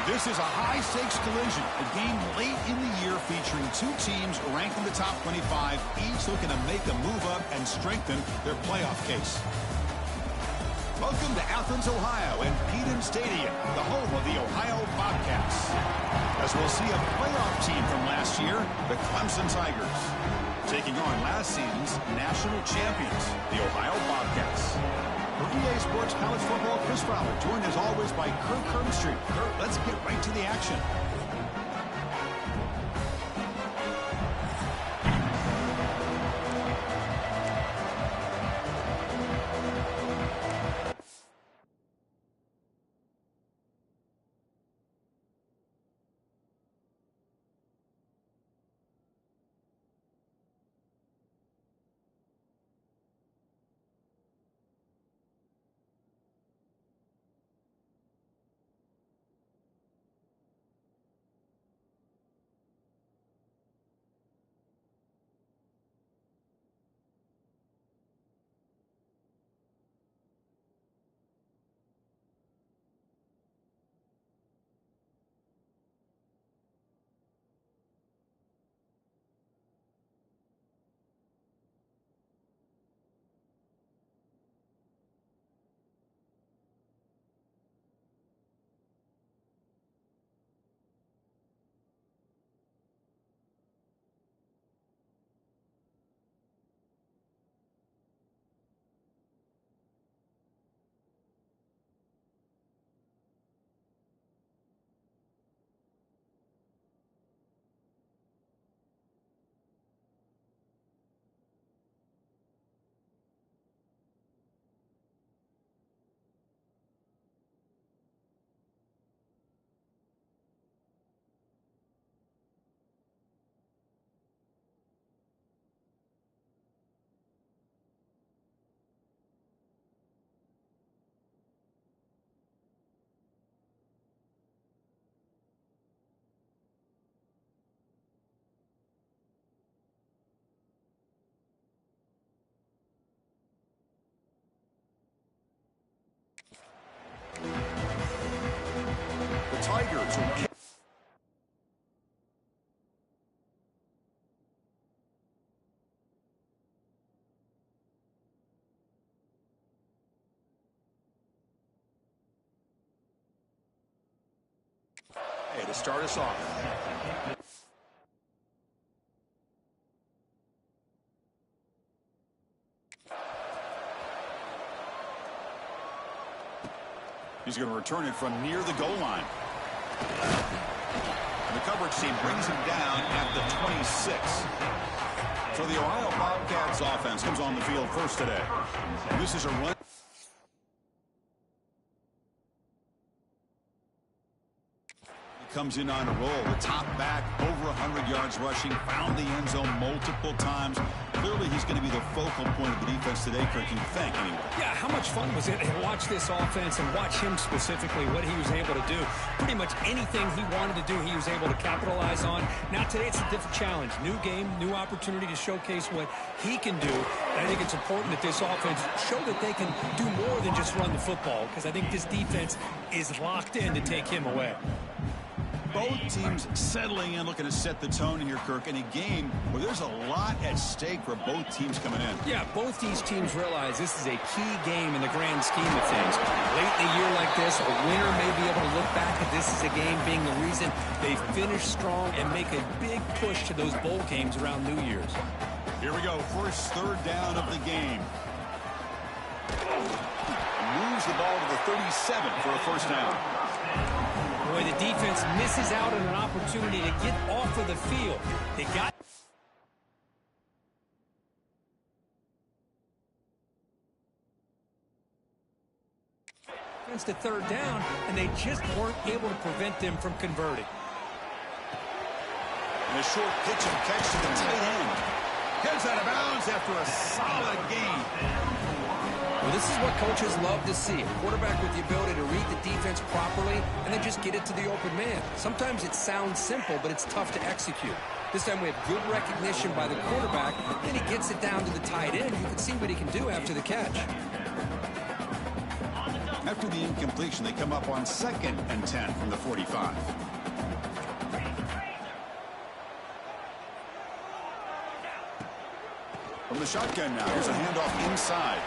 This is a high-stakes collision, a game late in the year featuring two teams ranked in the top 25, each looking to make a move up and strengthen their playoff case. Welcome to Athens, Ohio, and Peden Stadium, the home of the Ohio Bobcats. As we'll see a playoff team from last year, the Clemson Tigers, taking on last season's national champions, the Ohio Bobcats. For EA Sports College Football, Chris Fowler, joined as always by Kirk Herbstreit. Kirk, let's get right to the action. The Tigers will... Hey, to start us off. He's going to return it from near the goal line. And the coverage team brings him down at the 26. So the Ohio Bobcats offense comes on the field first today. And this is a run. Comes in on a roll. The top back, over 100 yards rushing, found the end zone multiple times. Clearly, he's going to be the focal point of the defense today, Kirk, you think, anyway. Yeah, how much fun was it to watch this offense and watch him specifically, what he was able to do. Pretty much anything he wanted to do, he was able to capitalize on. Now, today, it's a different challenge. New game, new opportunity to showcase what he can do. And I think it's important that this offense show that they can do more than just run the football, because I think this defense is locked in to take him away. Both teams settling in, looking to set the tone here, Kirk, in a game where there's a lot at stake for both teams coming in. Yeah, both these teams realize this is a key game in the grand scheme of things. Late in a year like this, a winner may be able to look back at this as a game being the reason they finish strong and make a big push to those bowl games around New Year's. Here we go, first third down of the game. Moves the ball to the 37 for a first down. Boy, the defense misses out on an opportunity to get off of the field. They got... to third down, and they just weren't able to prevent them from converting. And a short pitch and catch to the tight end. Heads out of bounds after a solid gain. Well, this is what coaches love to see. A quarterback with the ability to read the defense properly and then just get it to the open man. Sometimes it sounds simple, but it's tough to execute. This time we have good recognition by the quarterback, then he gets it down to the tight end. You can see what he can do after the catch. After the incompletion, they come up on 2nd and 10 from the 45. From the shotgun now, here's a handoff inside.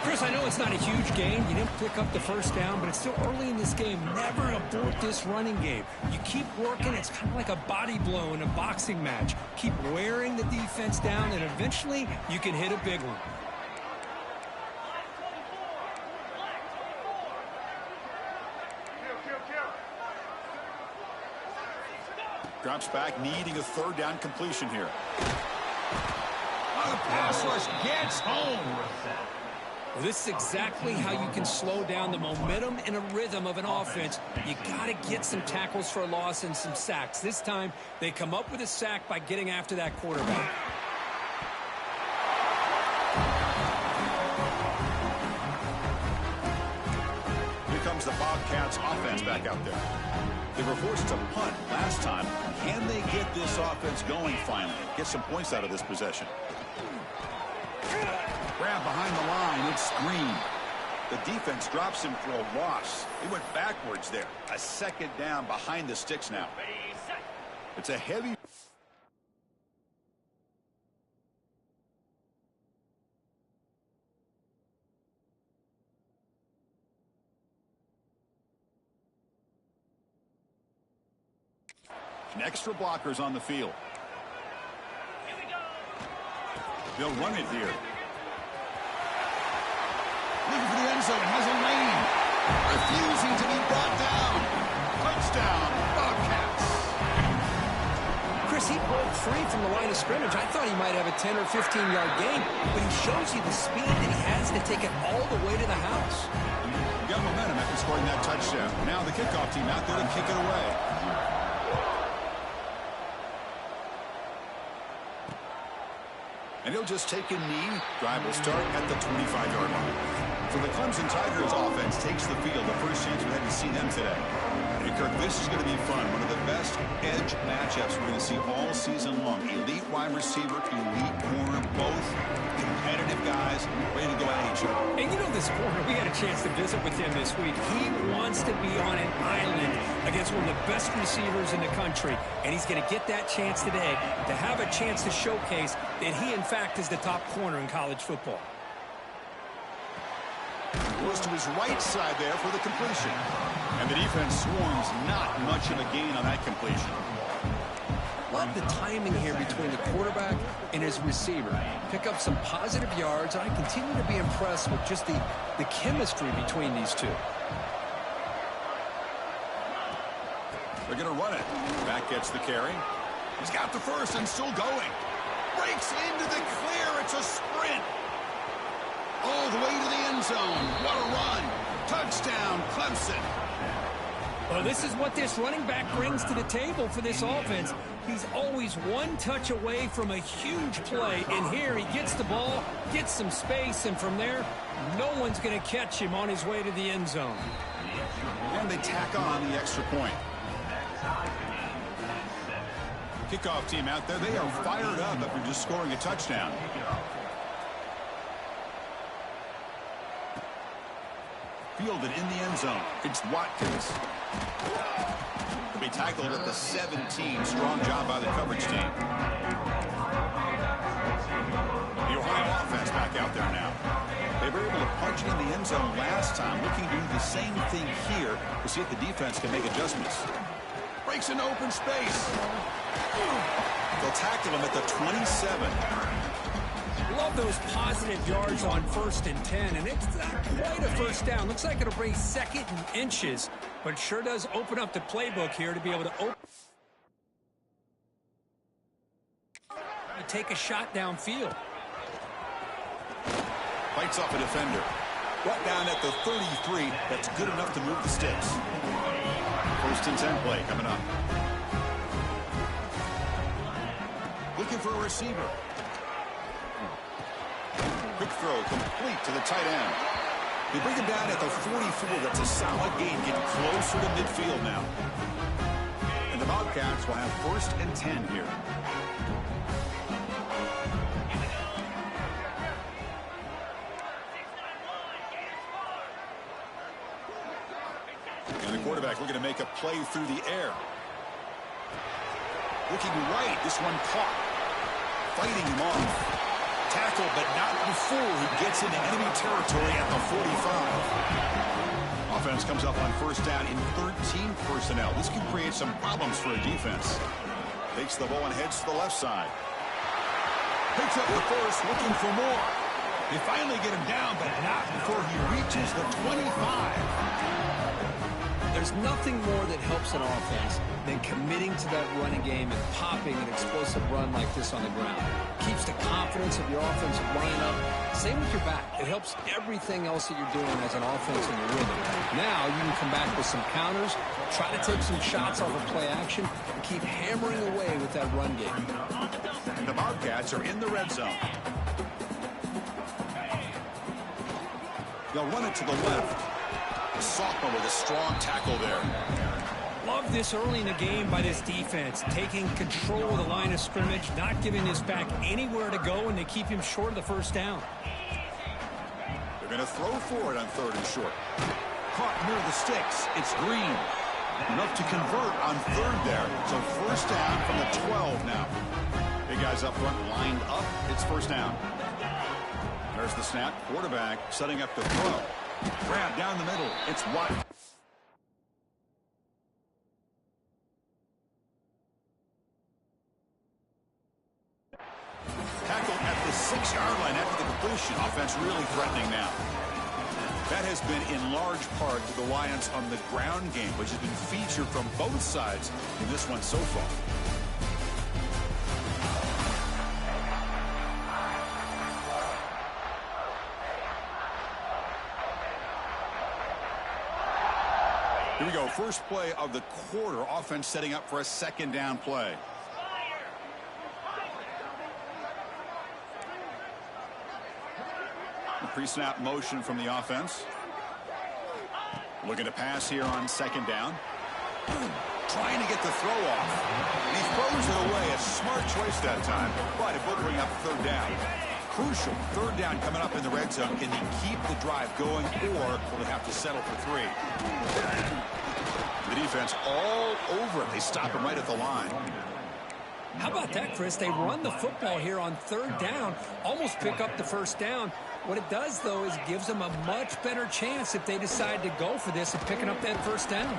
Chris, I know it's not a huge gain. You didn't pick up the first down, but it's still early in this game. Never abort this running game. You keep working. It's kind of like a body blow in a boxing match. Keep wearing the defense down, and eventually you can hit a big one. Drops back, needing a 3rd down completion here. The pass rush gets home. Well, this is exactly how you can slow down the momentum and a rhythm of an offense. You got to get some tackles for a loss and some sacks. This time, they come up with a sack by getting after that quarterback. Here comes the Bobcats offense back out there. They were forced to punt last time. Can they get this offense going finally? Get some points out of this possession. Grab behind the line. It's screen. The defense drops him for a loss. He went backwards there. A 2nd down behind the sticks now. It's a heavy... Extra blockers on the field. They'll run it here. Looking for the end zone. Has a lane. Refusing to be brought down. Touchdown, Bobcats. Chris, he broke free from the line of scrimmage. I thought he might have a 10 or 15-yard gain, but he shows you the speed that he has to take it all the way to the house. He got momentum after scoring that touchdown. Now the kickoff team out there to kick it away. And he'll just take a knee. Drive will start at the 25-yard line. So the Clemson Tigers offense takes the field. The first chance we had to see them today. Hey, Kirk, this is going to be fun. One of the best edge matchups we're going to see all season long. Elite wide receiver, elite corner, both competitive guys ready to go at each other. And you know this corner, we had a chance to visit with him this week. He wants to be on an island against one of the best receivers in the country. And he's going to get that chance today to have a chance to showcase that he, in fact, is the top corner in college football. Goes to his right side there for the completion. And the defense swarms, not much of a gain on that completion. Love the timing here between the quarterback and his receiver. Pick up some positive yards, and I continue to be impressed with just the chemistry between these two. They're going to run it. Back gets the carry. He's got the first and still going. Breaks into the clear. It's a sprint. All the way to the end zone. What a run. Touchdown, Clemson. Well, this is what this running back brings to the table for this offense. He's always one touch away from a huge play. And here he gets the ball, gets some space, and from there, no one's going to catch him on his way to the end zone. And they tack on the extra point. Kickoff team out there. They are fired up after just scoring a touchdown. Fielded in the end zone. It's Watkins. He'll be tackled at the 17. Strong job by the coverage team. The Ohio offense back out there now. They were able to punch it in the end zone last time. Looking to do the same thing here to see if the defense can make adjustments. Breaks an open space. They'll tackle him at the 27. Love those positive yards on 1st and 10, and it's not quite a first down. Looks like it'll bring 2nd and inches, but sure does open up the playbook here to be able to take a shot downfield. Fights off a defender. Brought down at the 33. That's good enough to move the sticks. 1st and 10 play coming up. Looking for a receiver. Quick throw complete to the tight end. They bring him down at the 44. That's a solid gain. Get closer to midfield now. And the Bobcats will have 1st and 10 here. quarterback looking to make a play through the air. Looking right. This one caught. Fighting him off. Tackle, but not before he gets into enemy territory at the 45. Offense comes up on first down in 13 personnel. This can create some problems for a defense. Takes the ball and heads to the left side. Picks up the first, looking for more. They finally get him down, but not before he reaches the 25. There's nothing more that helps an offense than committing to that running game and popping an explosive run like this on the ground. Keeps the confidence of your offensive line up. Same with your back. It helps everything else that you're doing as an offense in your rhythm. Now you can come back with some counters, try to take some shots off of play action, and keep hammering away with that run game. The Bobcats are in the red zone. They'll run it to the left. The sophomore with a strong tackle there. Love this early in the game by this defense, taking control of the line of scrimmage, not giving this back anywhere to go, and they keep him short of the first down. They're going to throw for it on 3rd and short. Caught near the sticks. It's Green. Enough to convert on 3rd there. So first down from the 12 now. Big guys up front lined up. It's first down. There's the snap. Quarterback setting up the throw. Grab down the middle. It's White. Tackle at the 6-yard line after the completion. Offense really threatening now. That has been in large part to the reliance on the ground game, which has been featured from both sides in this one so far. Here we go. First play of the quarter. Offense setting up for a 2nd down play. The pre-snap motion from the offense. Looking to pass here on 2nd down. Trying to get the throw off. And he throws it away. A smart choice that time. But it will bring up 3rd down. Crucial 3rd down coming up in the red zone. Can he keep the drive going, or will they have to settle for 3? The defense all over it. They stop him right at the line. How about that, Chris? They run the football here on 3rd down, almost pick up the first down. What it does, though, is gives them a much better chance if they decide to go for this and picking up that first down.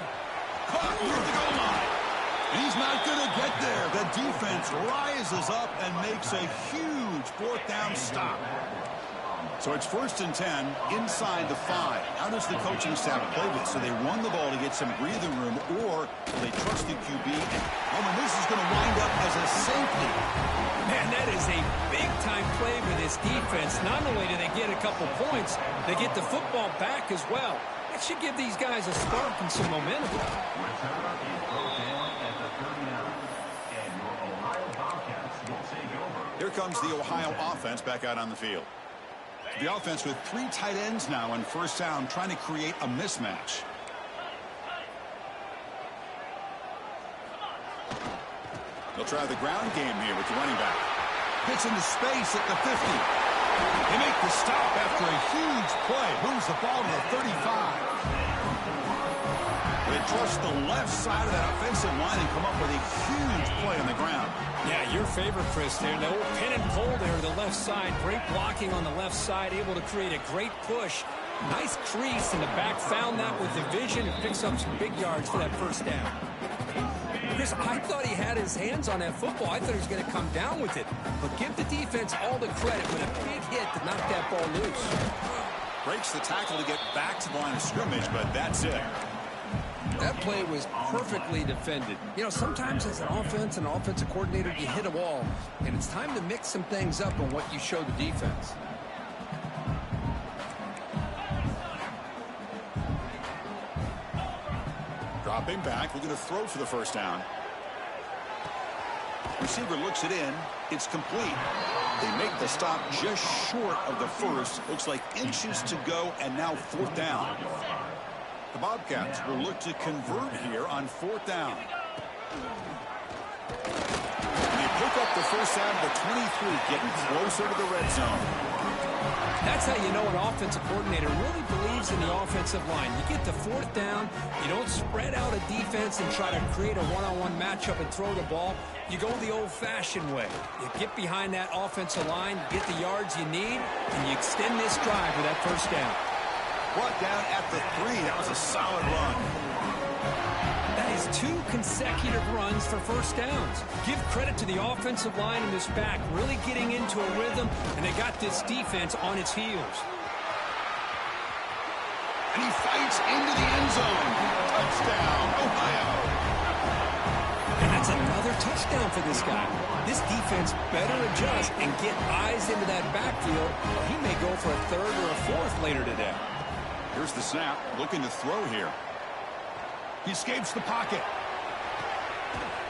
Caught near the goal line. He's not going to get there. The defense rises up and makes a huge 4th down stop. So it's 1st and 10 inside the 5. How does the coaching staff play this? So they run the ball to get some breathing room, or do they trust the QB? And this is going to wind up as a safety. Man, that is a big-time play for this defense. Not only do they get a couple points, they get the football back as well. That should give these guys a spark and some momentum. Here comes the Ohio offense back out on the field. The offense with 3 tight ends now on first down, trying to create a mismatch. They'll try the ground game here with the running back. Gets into space at the 50. They make the stop after a huge play. Moves the ball to the 35. They trust the left side of that offensive line and come up with a huge play on the ground. Yeah, your favorite, Chris, there. The old pin and pull there, the left side. Great blocking on the left side, able to create a great push. Nice crease, and the back found that with the vision and picks up some big yards for that first down. Chris, I thought he had his hands on that football. I thought he was going to come down with it. But give the defense all the credit with a big hit to knock that ball loose. Breaks the tackle to get back to the line of scrimmage, but that's it. That play was perfectly defended. You know, sometimes as an offensive coordinator, you hit a wall, and it's time to mix some things up on what you show the defense. Dropping back, looking to throw for the first down. Receiver looks it in. It's complete. They make the stop just short of the first. Looks like inches to go, and now 4th down. The Bobcats will look to convert here on 4th down. And they pick up the first down at the 23, getting closer to the red zone. That's how you know an offensive coordinator really believes in the offensive line. You get to fourth down, you don't spread out a defense and try to create a one-on-one matchup and throw the ball. You go the old-fashioned way. You get behind that offensive line, you get the yards you need, and you extend this drive with that first down. Brought down at the 3. That was a solid run. That is 2 consecutive runs for first downs. Give credit to the offensive line in this back, really getting into a rhythm, and they got this defense on its heels. And he fights into the end zone. Touchdown, Ohio. And that's another touchdown for this guy. This defense better adjust and get eyes into that backfield, or he may go for a third or a fourth later today. Here's the snap, looking to throw here. He escapes the pocket.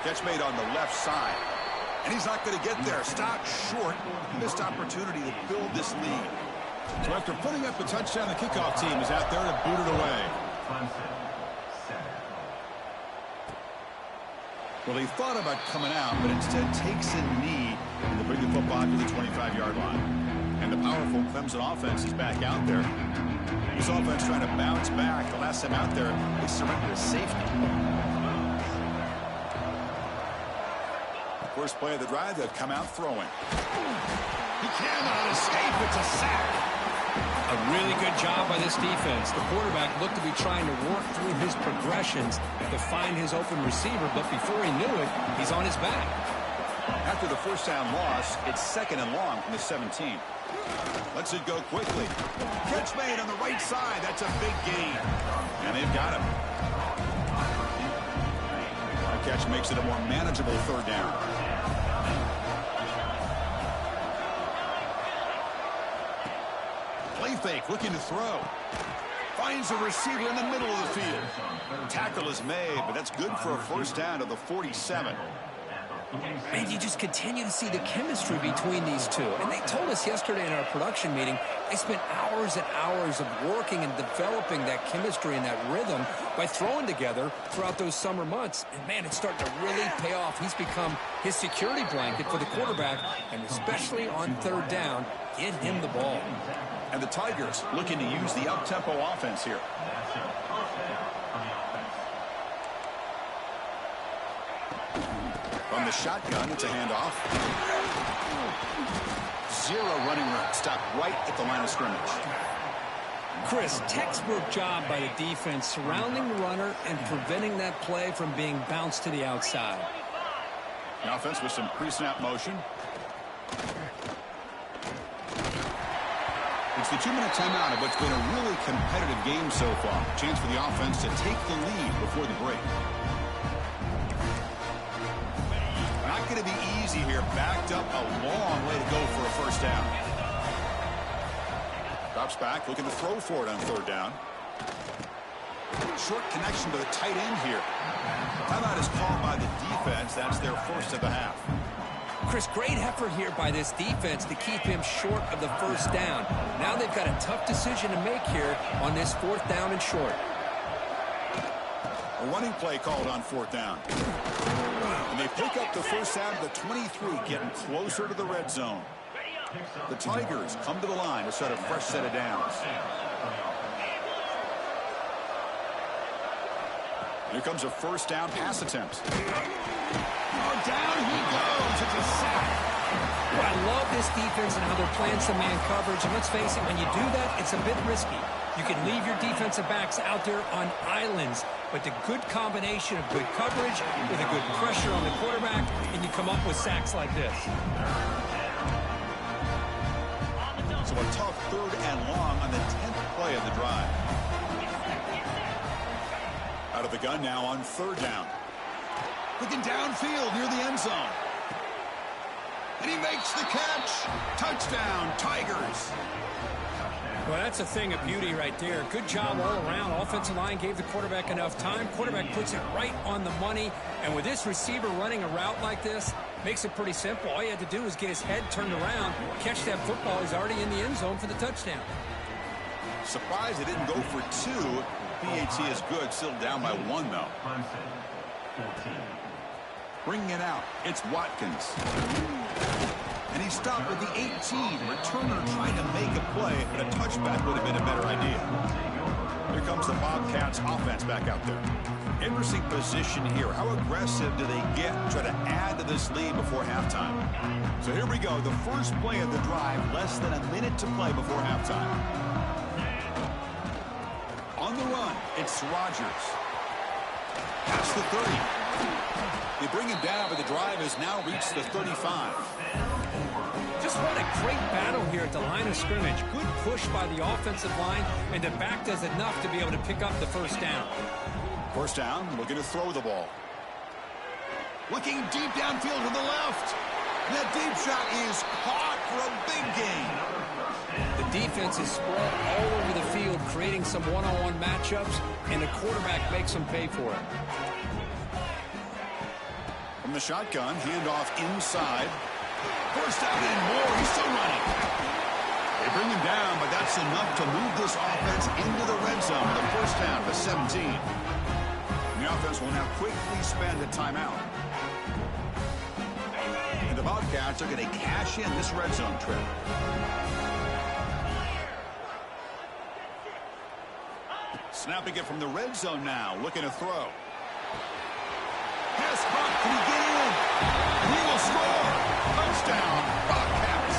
Catch made on the left side. And he's not going to get there. Stopped short. Missed opportunity to build this lead. So after putting up a touchdown, the kickoff team is out there to boot it away. Well, he thought about coming out, but instead takes a knee and to bring the football to the 25-yard line. And the powerful Clemson offense is back out there. This offense trying to bounce back. The last time out there, they surrendered a safety. First play of the drive, they've come out throwing. He cannot escape. It's a sack. A really good job by this defense. The quarterback looked to be trying to work through his progressions to find his open receiver, but before he knew it, he's on his back. After the first down loss, it's 2nd and long from the 17. Lets it go quickly. Catch made on the right side. That's a big gain. And they've got him. That catch makes it a more manageable third down. Play fake, looking to throw. Finds a receiver in the middle of the field. Tackle is made, but that's good for a first down to the 47. And you just continue to see the chemistry between these two. And they told us yesterday in our production meeting, they spent hours and hours of working and developing that chemistry and that rhythm by throwing together throughout those summer months. And, man, it's starting to really pay off. He's become his security blanket for the quarterback, and especially on third down, get him the ball. And the Tigers looking to use the up-tempo offense here. From the shotgun, it's a handoff. 0 running room. Stopped right at the line of scrimmage. Chris, textbook job by the defense surrounding the runner and preventing that play from being bounced to the outside. The offense with some pre-snap motion. It's the 2-minute timeout of what's been a really competitive game so far. Chance for the offense to take the lead before the break. Not going to be easy here. Backed up a long way to go for a first down. Drops back, looking to throw for it on third down. Short connection to the tight end here. Timeout is called by the defense. That's their first of the half. Chris, great effort here by this defense to keep him short of the first down. Now they've got a tough decision to make here on this 4th down and short. A running play called on 4th down. And they pick up the first down to the 23, getting closer to the red zone. The Tigers come to the line to set a fresh set of downs. Here comes a first down pass attempt. Oh, down he goes. It's a sack. Well, I love this defense and how they're playing some man coverage. And let's face it, when you do that, it's a bit risky. You can leave your defensive backs out there on islands, but the good combination of good coverage with a good pressure on the quarterback, and you come up with sacks like this. So a tough 3rd and long on the 10th play of the drive. Out of the gun now on 3rd down. Looking downfield near the end zone. And he makes the catch. Touchdown, Tigers. Well, that's a thing of beauty right there. Good job all around. Offensive line gave the quarterback enough time. Quarterback puts it right on the money. And with this receiver running a route like this, makes it pretty simple. All you had to do was get his head turned around, catch that football. He's already in the end zone for the touchdown. Surprised they didn't go for 2. PAT is good. Still down by 1, though. Bringing it out, it's Watkins. And he stopped with the 18. Returner trying to make a play, but a touchback would have been a better idea. Here comes the Bobcats offense back out there. Interesting position here. How aggressive do they get to try to add to this lead before halftime? So here we go. The first play of the drive, less than a minute to play before halftime. On the run, it's Rodgers. Past the 30. They bring him down, but the drive has now reached the 35. Just what a great battle here at the line of scrimmage. Good push by the offensive line, and the back does enough to be able to pick up the first down. First down, looking to throw the ball. Looking deep downfield to the left. And that deep shot is caught for a big gain. The defense is spread all over the field, creating some one-on-one matchups, and the quarterback makes them pay for it. From the shotgun, handoff inside. First down and more. He's still running. They bring him down, but that's enough to move this offense into the red zone with a first down to 17. The offense will now quickly spend a timeout. And the Bobcats are going to cash in this red zone trip. Snapping it from the red zone now, looking to throw. Pass caught. Can he get in? He will score. Touchdown, Bobcats.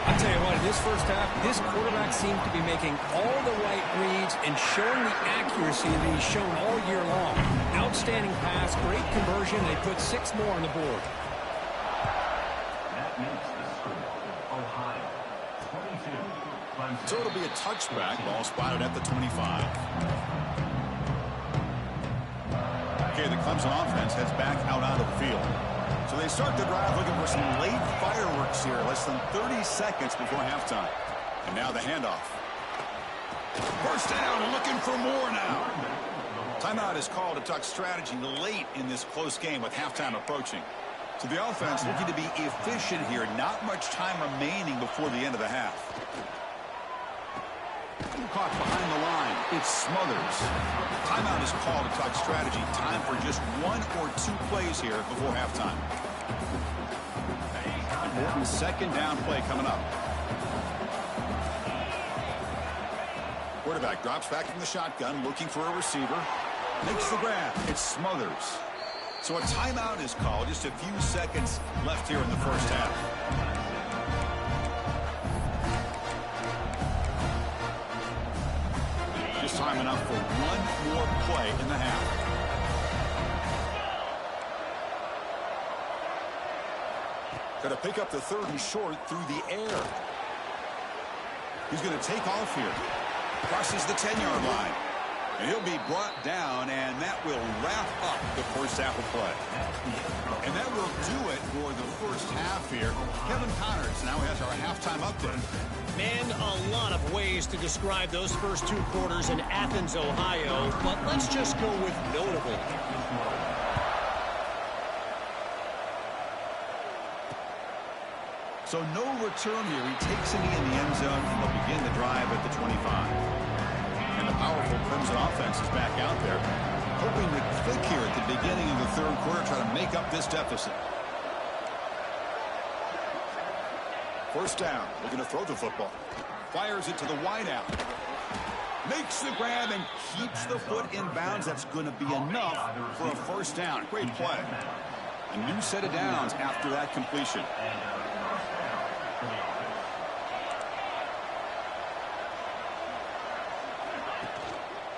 I'll tell you what, in this first half, this quarterback seemed to be making all the right reads and showing the accuracy that he's shown all year long. Outstanding pass, great conversion. They put 6 more on the board. That makes the score Ohio 22. So it'll be a touchback. Ball spotted at the 25. Okay, the Clemson offense heads back out onto the field. So they start the drive looking for some late fireworks here, less than 30 seconds before halftime. And now the handoff. First down and looking for more now. Timeout is called to talk strategy late in this close game with halftime approaching. So the offense looking to be efficient here. Not much time remaining before the end of the half. Caught behind the line. It's Smothers. Timeout is called to talk strategy. Time for just 1 or 2 plays here before halftime. Important second down play coming up. Quarterback drops back from the shotgun, looking for a receiver. Makes the grab. It's Smothers. So a timeout is called. Just a few seconds left here in the first half. Just time enough for 1 more play in the half. Got to pick up the 3rd and short through the air. He's going to take off here. Crosses the 10-yard line. And he'll be brought down, and that will wrap up the first half of play. And that will do it for the first half here. Kevin Connors now has our halftime update. Man, a lot of ways to describe those first 2 quarters in Athens, Ohio, but let's just go with notable. So no return here. He takes a knee in the end zone, and they'll begin the drive at the 25. And the powerful Clemson offense is back out there, hoping to click here at the beginning of the 3rd quarter, try to make up this deficit. First down, looking to throw the football. Fires it to the wideout. Makes the grab and keeps the foot in bounds. That's going to be enough for a first down. Great play. A new set of downs after that completion.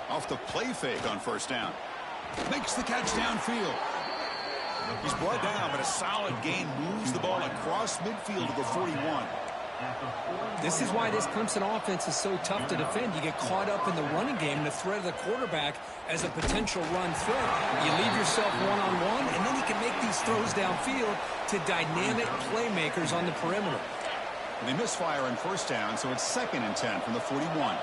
Off the play fake on first down. Makes the catch downfield. He's brought down, but a solid gain moves the ball across midfield to the 41. This is why this Clemson offense is so tough to defend. You get caught up in the running game and the threat of the quarterback as a potential run threat. You leave yourself one-on-one, and then you can make these throws downfield to dynamic playmakers on the perimeter. And they misfire on first down, so it's 2nd and 10 from the 41.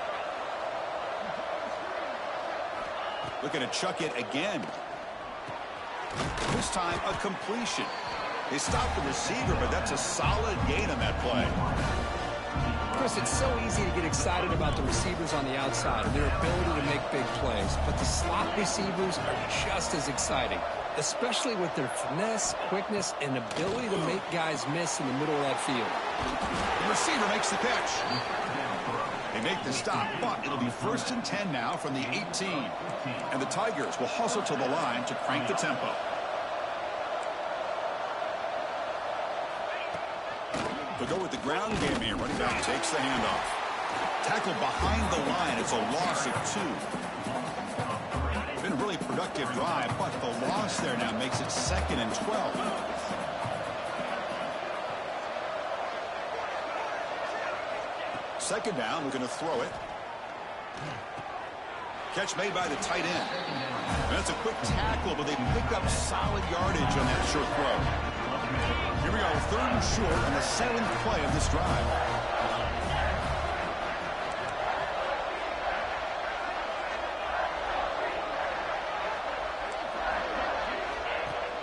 Looking to chuck it again. This time, a completion. They stopped the receiver, but that's a solid gain on that play. Chris, it's so easy to get excited about the receivers on the outside and their ability to make big plays, but the slot receivers are just as exciting. especially with their finesse, quickness, and ability to make guys miss in the middle of that field. The receiver makes the catch. They make the stop, but it'll be 1st and 10 now from the 18. And the Tigers will hustle to the line to crank the tempo. They'll go with the ground game here. Running back takes the handoff. Tackled behind the line. It's a loss of 2. Been a really productive drive, but the loss there now makes it 2nd and 12. Second down, we're going to throw it. Catch made by the tight end. That's a quick tackle, but they pick up solid yardage on that short throw. Here we go, 3rd and short on the 7th play of this drive.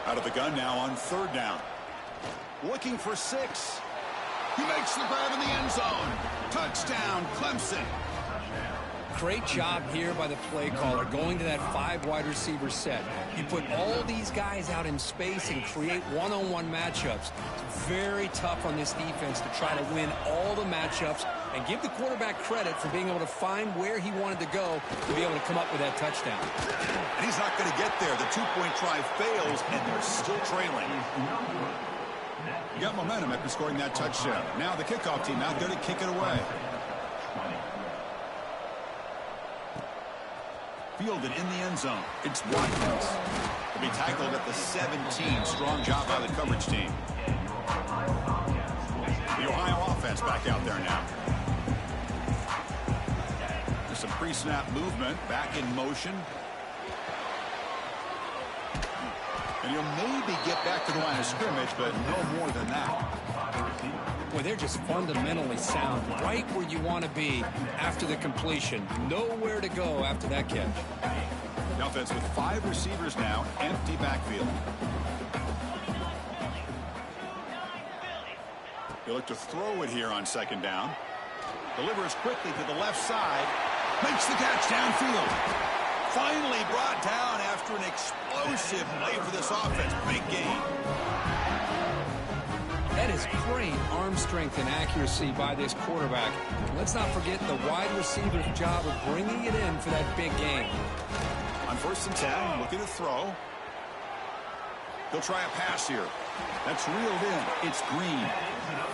Out of the gun now on 3rd down. Looking for 6. He makes the grab in the end zone. Touchdown, Clemson. Great job here by the play caller going to that 5 wide receiver set. You put all these guys out in space and create one-on-one matchups. It's very tough on this defense to try to win all the matchups and give the quarterback credit for being able to find where he wanted to go to be able to come up with that touchdown. And he's not going to get there. The 2-point try fails, and they're still trailing. You got momentum after scoring that touchdown. Now the kickoff team out there to kick it away. Fielded in the end zone. It's Watkins. He'll be tackled at the 17. Strong job by the coverage team. The Ohio offense back out there now. There's some pre-snap movement. Back in motion. And you'll maybe get back to the line of scrimmage, but no more than that. Boy, they're just fundamentally sound, right where you want to be after the completion. Nowhere to go after that catch. The offense with 5 receivers now, empty backfield. They look to throw it here on 2nd down. Delivers quickly to the left side. Makes the catch downfield. Finally brought down after an explosive play for this offense. Big game. That is great arm strength and accuracy by this quarterback. Let's not forget the wide receiver's job of bringing it in for that big game. On 1st and 10, looking to throw. He'll try a pass here. That's reeled in. It's Green.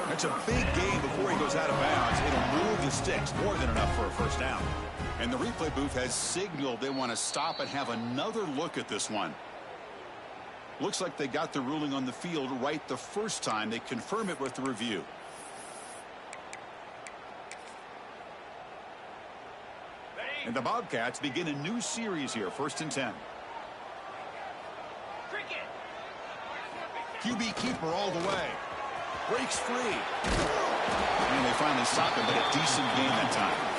That's a big gain before he goes out of bounds. It'll move the sticks. More than enough for a 1st down. And the replay booth has signaled they want to stop and have another look at this one. Looks like they got the ruling on the field right the first time. They confirm it with the review. And the Bobcats begin a new series here. 1st and 10. QB keeper all the way. Breaks free. And they finally stop him, but a decent game that time.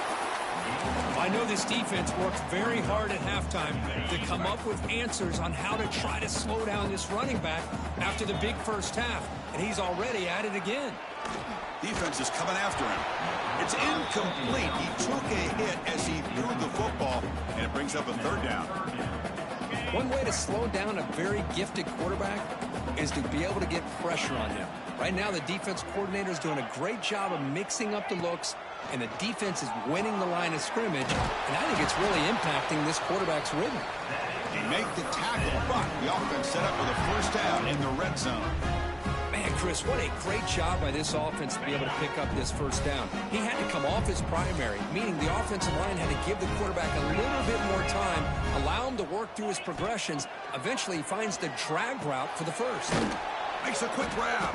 I know this defense worked very hard at halftime to come up with answers on how to try to slow down this running back after the big first half, and he's already at it again. Defense is coming after him. It's incomplete. He took a hit as he threw the football, and it brings up a 3rd down. One way to slow down a very gifted quarterback is to be able to get pressure on him. Right now, the defense coordinator is doing a great job of mixing up the looks, and the defense is winning the line of scrimmage, and I think it's really impacting this quarterback's rhythm. They make the tackle, but the offense set up with a 1st down in the red zone. Man, Chris, what a great job by this offense to be able to pick up this 1st down. He had to come off his primary, meaning the offensive line had to give the quarterback a little bit more time, allow him to work through his progressions. Eventually, he finds the drag route for the 1st. Makes a quick grab.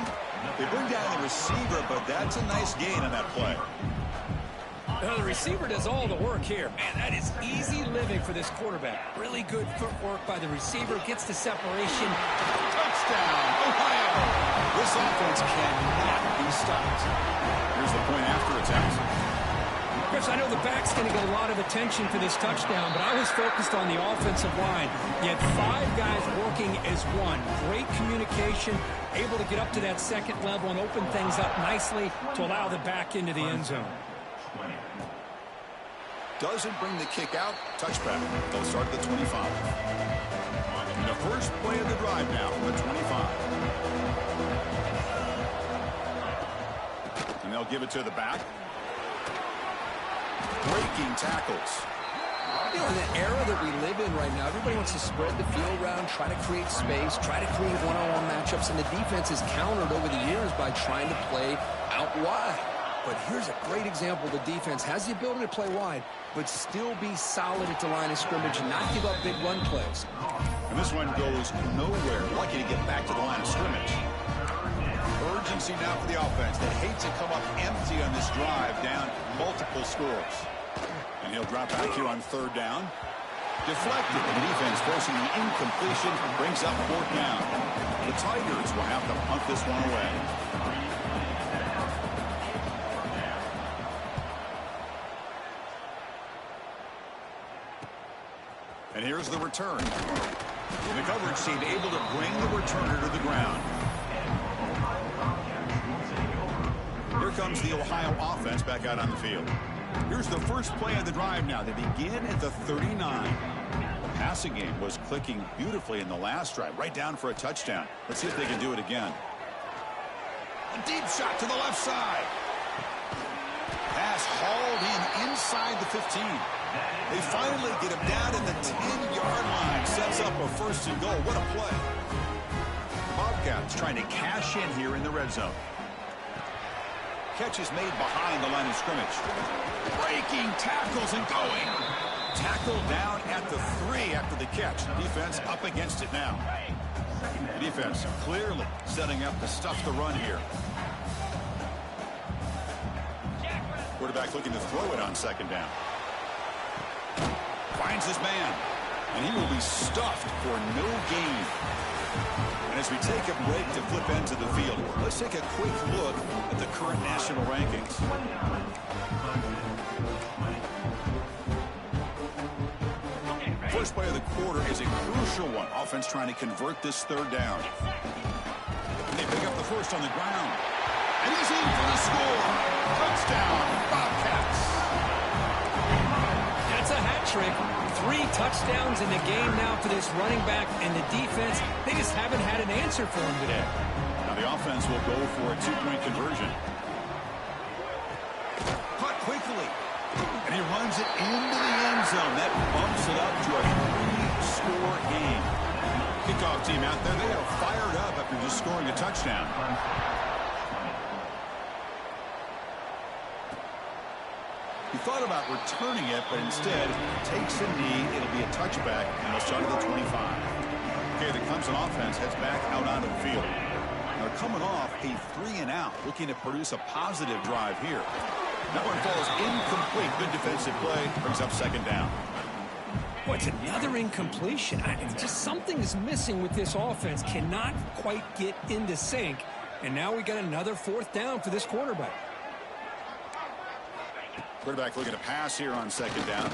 They bring down the receiver, but that's a nice gain on that play. The receiver does all the work here. Man, that is easy living for this quarterback. Really good footwork by the receiver. Gets the separation. Touchdown, Ohio. This offense cannot be stopped. Here's the point after attempt. Chris, I know the back's going to get a lot of attention for this touchdown, but I was focused on the offensive line. You had 5 guys working as one. Great communication, able to get up to that 2nd level and open things up nicely to allow the back into the end zone. Doesn't bring the kick out. Touchback. They'll start at the 25. And a first play of the drive now from the 25. And they'll give it to the back. Breaking tackles. You know, in the era that we live in right now, everybody wants to spread the field around, try to create space, try to create one-on-one matchups, and the defense has countered over the years by trying to play out wide. But here's a great example. The defense has the ability to play wide, but still be solid at the line of scrimmage and not give up big run plays. And this one goes nowhere. Lucky to get back to the line of scrimmage. Urgency now for the offense. They hate to come up empty on this drive, down multiple scores. And he'll drop back here on third down. Deflected. The defense forcing the incompletion. Brings up fourth down. The Tigers will have to punt this one away. And here's the return. The coverage team able to bring the returner to the ground. Here comes the Ohio offense back out on the field. Here's the first play of the drive now. They begin at the 39. The passing game was clicking beautifully in the last drive, right down for a touchdown. Let's see if they can do it again. A deep shot to the left side. Pass hauled in inside the 15. They finally get him down in the 10-yard line. Sets up a first and goal. What a play. Bobcats trying to cash in here in the red zone. Catch is made behind the line of scrimmage. Breaking tackles and going. Tackle down at the 3 after the catch. Defense up against it now. The defense clearly setting up to stuff the run here. Quarterback looking to throw it on second down. Finds his man. And he will be stuffed for no gain. And as we take a break to flip into the field, let's take a quick look at the current national rankings. First play of the quarter is a crucial one. Offense trying to convert this third down. And they pick up the first on the ground. And he's in for the score. Touchdown, Bobcats. That's a hat trick. 3 touchdowns in the game now for this running back, and the defense, they just haven't had an answer for him today. Now the offense will go for a 2-point conversion. Caught quickly. And he runs it into the end zone. That bumps it up to a 3-score game. Kickoff team out there, they are fired up after just scoring a touchdown. He thought about returning it, but instead takes a knee. It'll be a touchback, and they'll start at the 25. Okay, the Clemson offense heads back out onto the field. Now coming off a 3-and-out, looking to produce a positive drive here. That one falls incomplete. Good defensive play. Brings up second down. Boy, it's another incompletion. Just something is missing with this offense. Cannot quite get into sync. And now we got another fourth down for this quarterback. Quarterback looking to pass here on second down.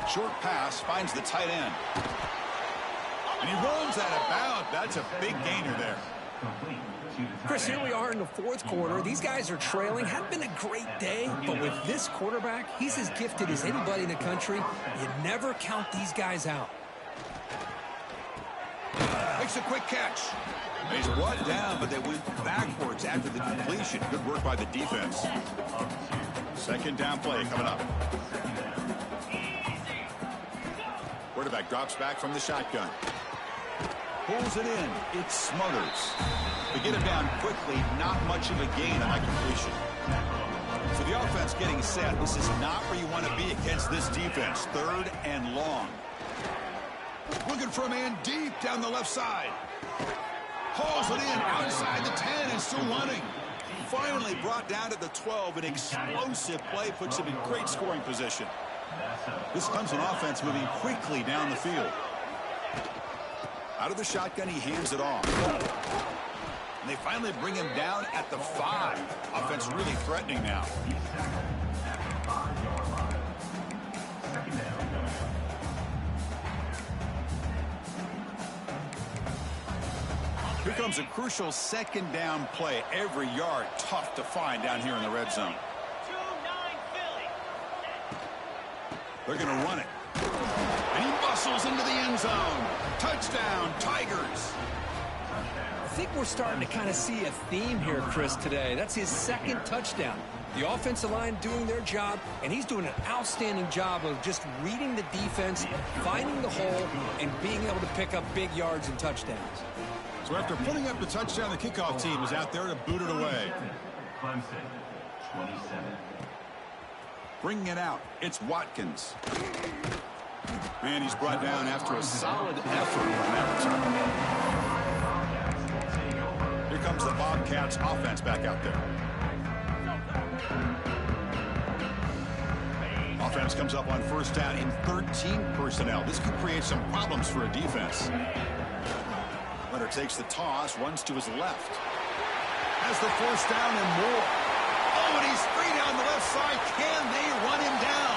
Short pass finds the tight end. And he runs out of bounds. That's a big gainer there. Chris, here we are in the fourth quarter. These guys are trailing. Hadn't been a great day, but with this quarterback, he's as gifted as anybody in the country. You never count these guys out. Makes a quick catch. He's brought down, but they went backwards after the completion. Good work by the defense. Second down play coming up. Quarterback drops back from the shotgun. Pulls it in. It smothers. They get him down quickly. Not much of a gain on that completion. So the offense getting set. This is not where you want to be against this defense. Third and long. Looking for a man deep down the left side. Hauls it in outside the 10 and still running. Finally brought down to the 12. An explosive play puts him in great scoring position. This Clemson offense moving quickly down the field. Out of the shotgun, he hands it off. And they finally bring him down at the 5. Offense really threatening now. Here comes a crucial second down play. Every yard tough to find down here in the red zone. They're going to run it. And he muscles sails into the end zone. Touchdown, Tigers. I think we're starting to kind of see a theme here, Chris, today. That's his second touchdown. The offensive line doing their job, and he's doing an outstanding job of just reading the defense, finding the hole, and being able to pick up big yards and touchdowns. So after putting up the touchdown, the kickoff team is out there to boot it away. Clemson, 27. Bringing it out, it's Watkins. And he's brought down after a solid effort on that return. Here comes the Bobcats offense back out there. Offense comes up on first down in 13 personnel. This could create some problems for a defense. Runner takes the toss, runs to his left. Has the first down and more. Oh, and he's free down the left side. Can they run him down?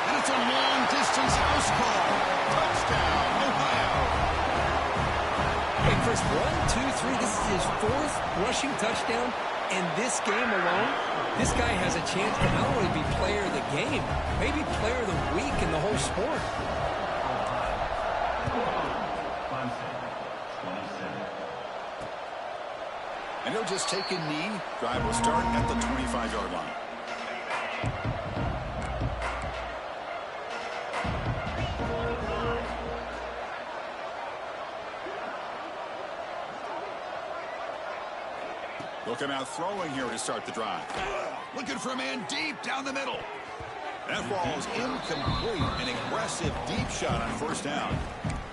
And it's a long-distance house call. Touchdown, Ohio. Hey, Chris, 1, 2, 3. This is his fourth rushing touchdown in this game alone. This guy has a chance to not only be player of the game, maybe player of the week in the whole sport. And he'll just take a knee. Drive will start at the 25-yard line. Looking out throwing here to start the drive. Looking for a man deep down the middle. That ball is incomplete. An aggressive deep shot on first down.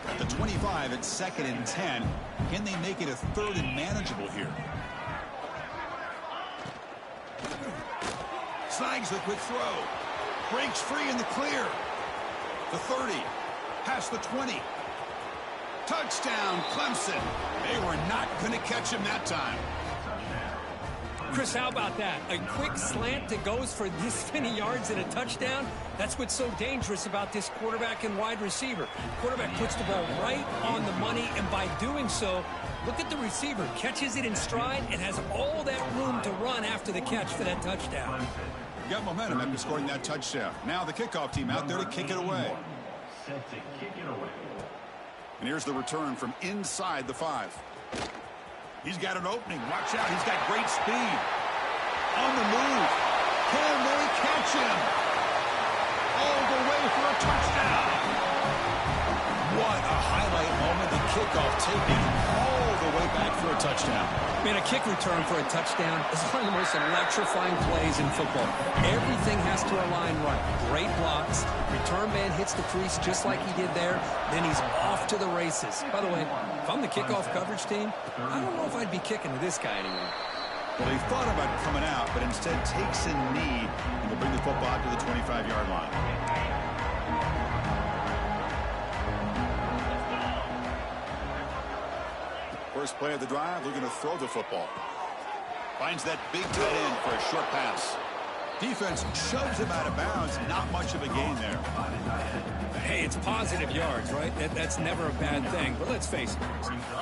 At the 25, it's 2nd and 10. Can they make it a 3rd and manageable here? Snags the quick throw. Breaks free in the clear. The 30. Past the 20. Touchdown, Clemson. They were not going to catch him that time. Chris, how about that? A quick slant that goes for this many yards and a touchdown? That's what's so dangerous about this quarterback and wide receiver. Quarterback puts the ball right on the money, and by doing so, look at the receiver. Catches it in stride and has all that room to run after the catch for that touchdown. Got momentum after scoring that touchdown. Now the kickoff team out there to kick it away. Set to kick it away. And here's the return from inside the 5. He's got an opening. Watch out. He's got great speed. On the move. Can they catch him? All the way for a touchdown. What a highlight moment. The kickoff taking all the way back for a touchdown. Man, a kick return for a touchdown is one of the most electrifying plays in football. Everything has to align right. Great blocks. Return man hits the crease just like he did there. Then he's off to the races. By the way, if I'm the kickoff coverage team, I don't know if I'd be kicking to this guy anymore. Well, he thought about coming out, but instead takes a knee and will bring the football out to the 25-yard line. First play of the drive, looking to throw the football. Finds that big tight end for a short pass. Defense shoves him out of bounds. Not much of a gain there. Hey, it's positive yards, right? That's never a bad thing. But let's face it,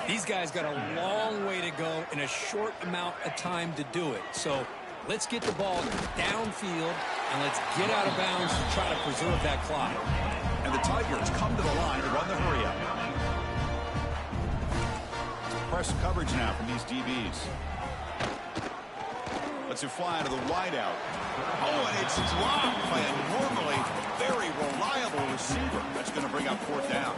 these guys got a long way to go in a short amount of time to do it. So let's get the ball downfield, and let's get out of bounds to try to preserve that clock. And the Tigers come to the line to run the hurry-up. Press coverage now from these DBs. Lets it fly to the wideout. Oh, and it's dropped by a normally very reliable receiver. That's going to bring up 4th down.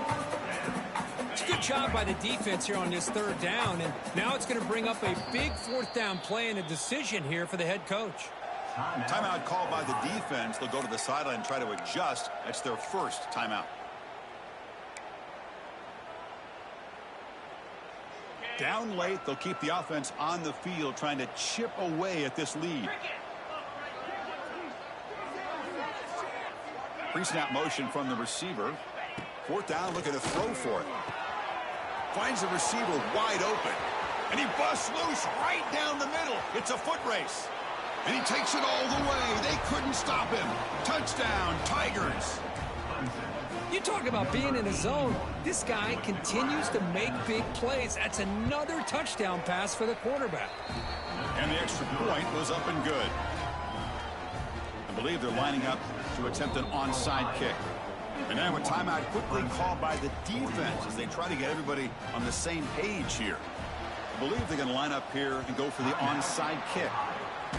It's a good job by the defense here on this 3rd down, and now it's going to bring up a big 4th down play and a decision here for the head coach. Timeout called by the defense. They'll go to the sideline and try to adjust. That's their first timeout. Down late, they'll keep the offense on the field trying to chip away at this lead. Pre-snap motion from the receiver. 4th down, looking to throw for it. Finds the receiver wide open. And he busts loose right down the middle. It's a foot race. And he takes it all the way. They couldn't stop him. Touchdown, Tigers. You talk about being in a zone. This guy continues to make big plays. That's another touchdown pass for the quarterback. And the extra point was up and good. I believe they're lining up to attempt an onside kick. And now a timeout quickly called by the defense as they try to get everybody on the same page here. I believe they're going to line up here and go for the onside kick.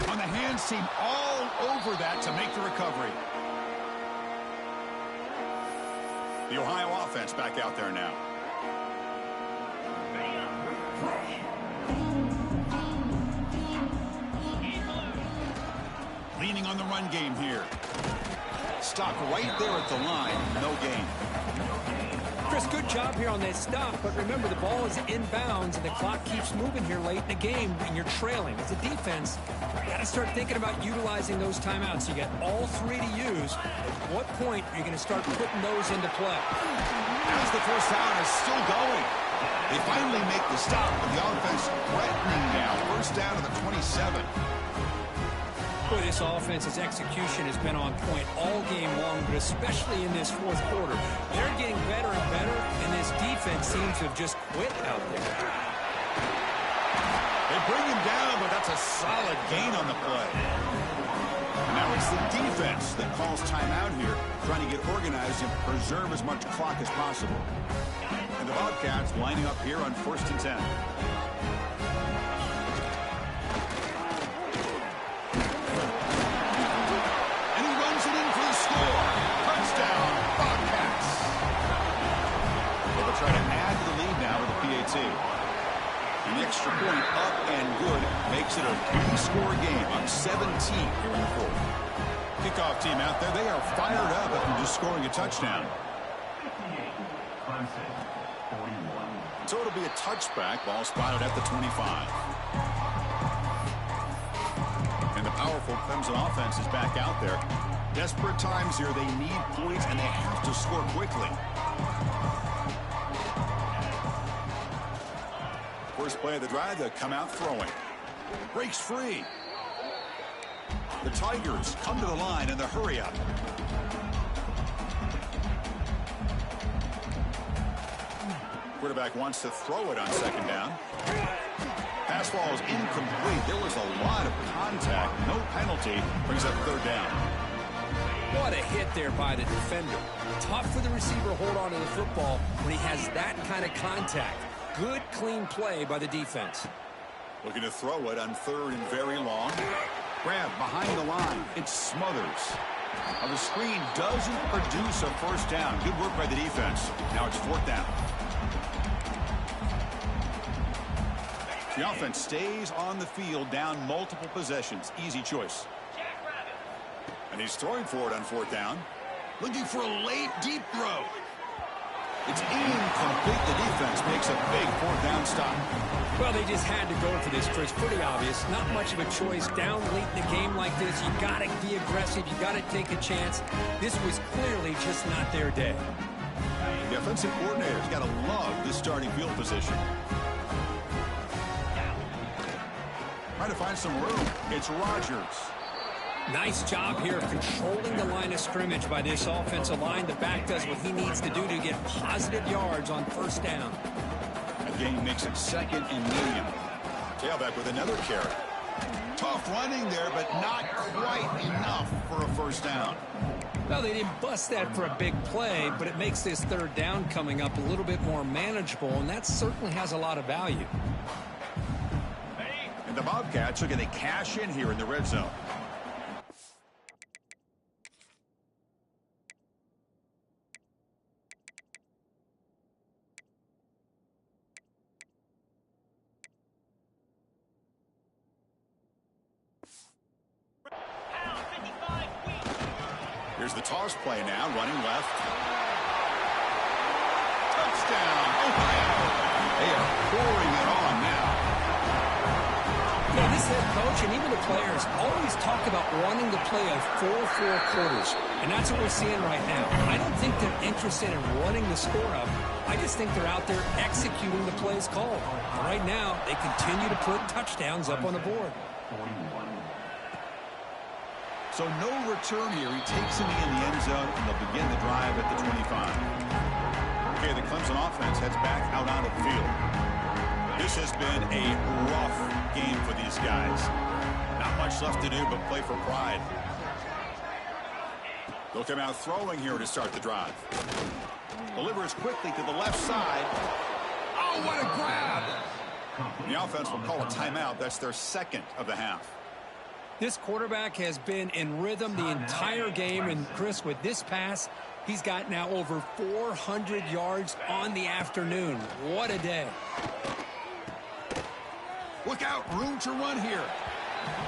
On the hands team all over that to make the recovery. The Ohio offense back out there now. Leaning on the run game here. Stop right there at the line. No gain. Chris, good job here on that stop, but remember the ball is inbounds and the clock keeps moving here late in the game and you're trailing. As a defense, you got to start thinking about utilizing those timeouts. You got all three to use. At what point are you going to start putting those into play? As the first down is still going. They finally make the stop, but the offense threatening now. First down to the 27. Boy, this offense's execution has been on point all game long, but especially in this fourth quarter. They're getting better and better, and this defense seems to have just quit out there. They bring him down, but that's a solid gain on the play. And now it's the defense that calls timeout here, trying to get organized and preserve as much clock as possible. And the Bobcats lining up here on 1st and 10. Try to add to the lead now with a PAT. An extra point up and good makes it a three-score game on 17 here in the fourth. Kickoff team out there, they are fired up after just scoring a touchdown. 58, Clemson, 41. So it'll be a touchback, ball spotted at the 25. And the powerful Clemson offense is back out there. Desperate times here, they need points and they have to score quickly. First play of the drive, they'll come out throwing. Breaks free. The Tigers come to the line in the hurry up. Quarterback wants to throw it on second down. Pass ball is incomplete. There was a lot of contact. No penalty. Brings up third down. What a hit there by the defender. Tough for the receiver to hold on to the football when he has that kind of contact. Good, clean play by the defense. Looking to throw it on third and very long. Grab behind the line. It smothers. Now the screen doesn't produce a first down. Good work by the defense. Now it's fourth down. The offense stays on the field, down multiple possessions. Easy choice. And he's throwing for it on fourth down. Looking for a late, deep throw. It's incomplete. The defense makes a big fourth down stop. Well, they just had to go for this, Chris. Pretty obvious. Not much of a choice. Down late in a game like this, you got to be aggressive. You got to take a chance. This was clearly just not their day. The offensive coordinator's got to love this starting field position. Trying to find some room. It's Rodgers. Nice job here of controlling the line of scrimmage by this offensive line. The back does what he needs to do to get positive yards on first down. That gain makes it second and medium. Tailback with another carry. Tough running there, but not quite enough for a first down. Well, they didn't bust that for a big play, but it makes this third down coming up a little bit more manageable, and that certainly has a lot of value. And the Bobcats are going to cash in here in the red zone. Here's the toss play now, running left. Touchdown, Ohio. They are pouring it on now. Yeah, this head coach and even the players always talk about wanting to play a 4-4 quarters, and that's what we're seeing right now. I don't think they're interested in running the score up. I just think they're out there executing the plays called. And right now, they continue to put touchdowns up on the board. 41. So no return here. He takes him in the end zone, and they'll begin the drive at the 25. Okay, the Clemson offense heads back out onto the field. This has been a rough game for these guys. Not much left to do but play for pride. They'll come out throwing here to start the drive. Delivers quickly to the left side. Oh, what a grab! The offense will call a timeout. That's their second of the half. This quarterback has been in rhythm the entire game, and Chris, with this pass, he's got now over 400 yards on the afternoon. What a day. Look out, room to run here.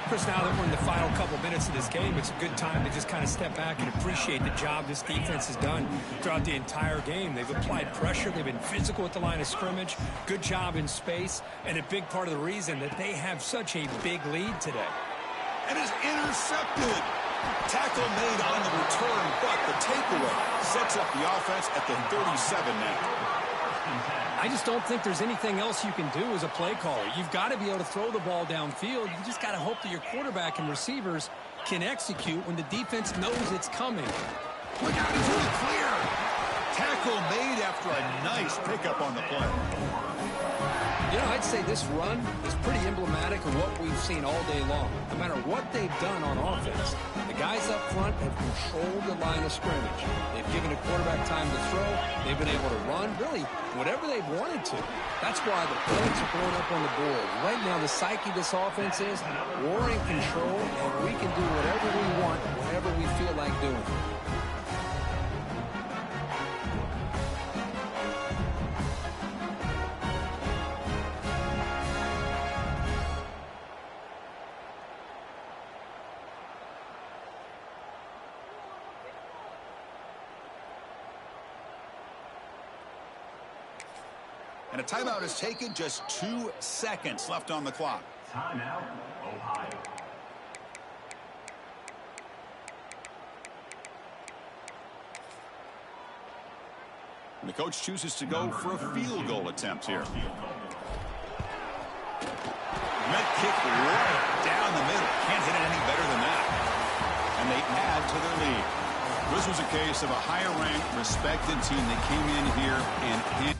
Chris, now that we're in the final couple minutes of this game, it's a good time to just kind of step back and appreciate the job this defense has done throughout the entire game. They've applied pressure. They've been physical at the line of scrimmage. Good job in space, and a big part of the reason that they have such a big lead today. And is intercepted. Tackle made on the return, but the takeaway sets up the offense at the 37 now. I just don't think there's anything else you can do as a play caller. You've got to be able to throw the ball downfield. You just got to hope that your quarterback and receivers can execute when the defense knows it's coming. Look out, into the clear. Tackle made after a nice pickup on the play. You know, I'd say this run is pretty emblematic of what we've seen all day long. No matter what they've done on offense, the guys up front have controlled the line of scrimmage. They've given a quarterback time to throw. They've been able to run, really, whatever they've wanted to. That's why the points are going up on the board. Right now, the psyche of this offense is we're in control, and we can do whatever we want, whatever we feel like doing. And a timeout is taken, just 2 seconds left on the clock. Timeout, Ohio. And the coach chooses to go for a field goal attempt here. Met kick right down the middle. Can't hit it any better than that. And they add to their lead. This was a case of a higher-ranked, respected team that came in here and